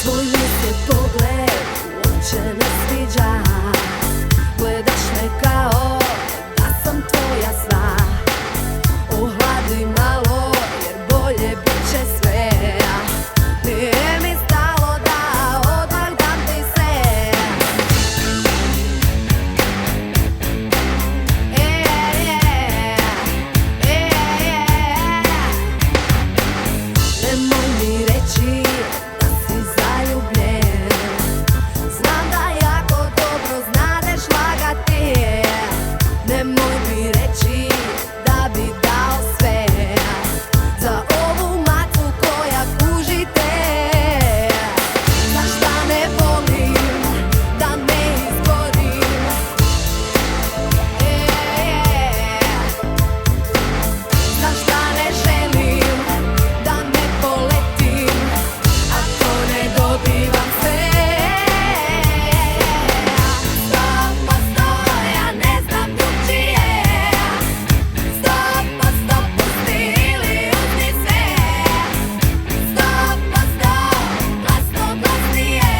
Tvoj mi se pogled uopće ne sviđa. Gledaš me kao da sam tvoja sva. Ohladi malo jer bolje bit će sve. Nije mi stalo da odmah dam ti se. Nemoj mi reći da si zaljubljen. Znam da jako dobro znadeš lagati. Nemoj mi reći da bi dao sve za ovu macu koja kuži te. Zašta ne volim da ne izgorim. Zašta ne želim da ne poletim ako ne dobivam sve. Stop, pa stop, ja ne znam drugčije. Stop, pa stop, pusti ili uzmi sve. Stop, pa stop, glasno, glasnije.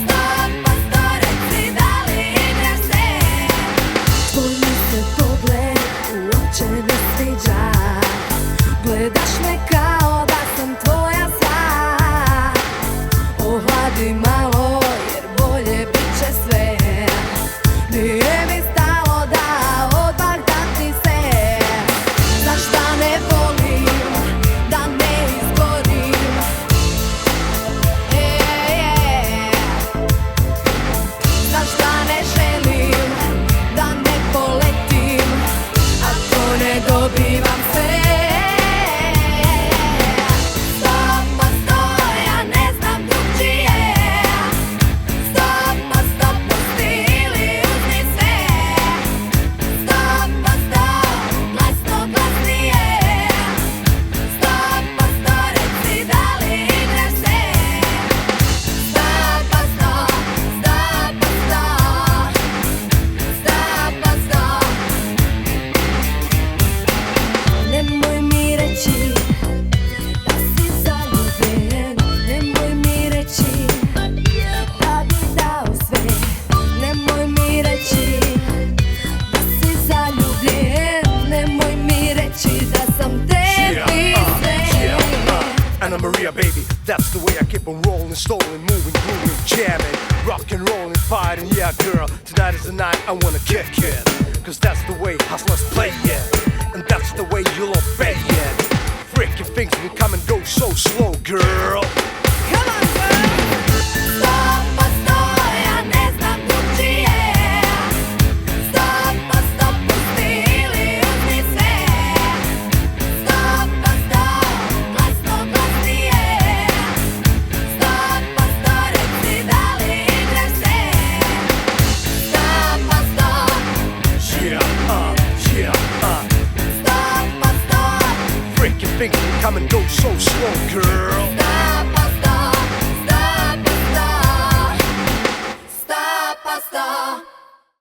Stop, pa stop, reci da li igraš se. Tvoj mi se pogled uopće ne sviđa. Gledaš me kao da sam tvoja sva. Ohladi malo jer bolje bit će sve. Nije mi stalo da odmah dam ti se. Zašta ne volim da ne izgorim. Zašta ne želim da ne poletim ako ne dobivam sve. Stop, pa stop, ja ne znam drugčije. Stop, pa stop, pusti ili uzmi sve. Stop, pa stop, glasno, glasnije. Stop, pa stop, reci da li igraš se. Stop, pa stop, stop, pa stop. Stop, pa stop. Nemoj mi reći da si zaljubljen. Nemoj mi reći da bi dao sve. Nemoj mi reći da si zaljubljen. Nemoj mi reći da sam tebi sve. Anna Maria, baby, that's the way I keep on rolling, stolen, moving, grooving, jamming, rock and rolling, fighting, yeah, girl. Tonight is the night I wanna kick it, cause that's the way hustlers play it, and that's the way you'll obey it. Freaking things will come and go so slow, girl. Come on, girl. Stop, pa stop, ja ne znam drugčije. Stop, pa stop, pusti ili uzmi sve. Stop, pa stop, glasno, glasnije. Stop, pa stop, reci da li igraš se. Stop, pa stop. Yeah. Stop, pa stop. Freaking things will come and go so slow, girl. Stop, pa stop. Stop, pa stop. Stop, pa stop.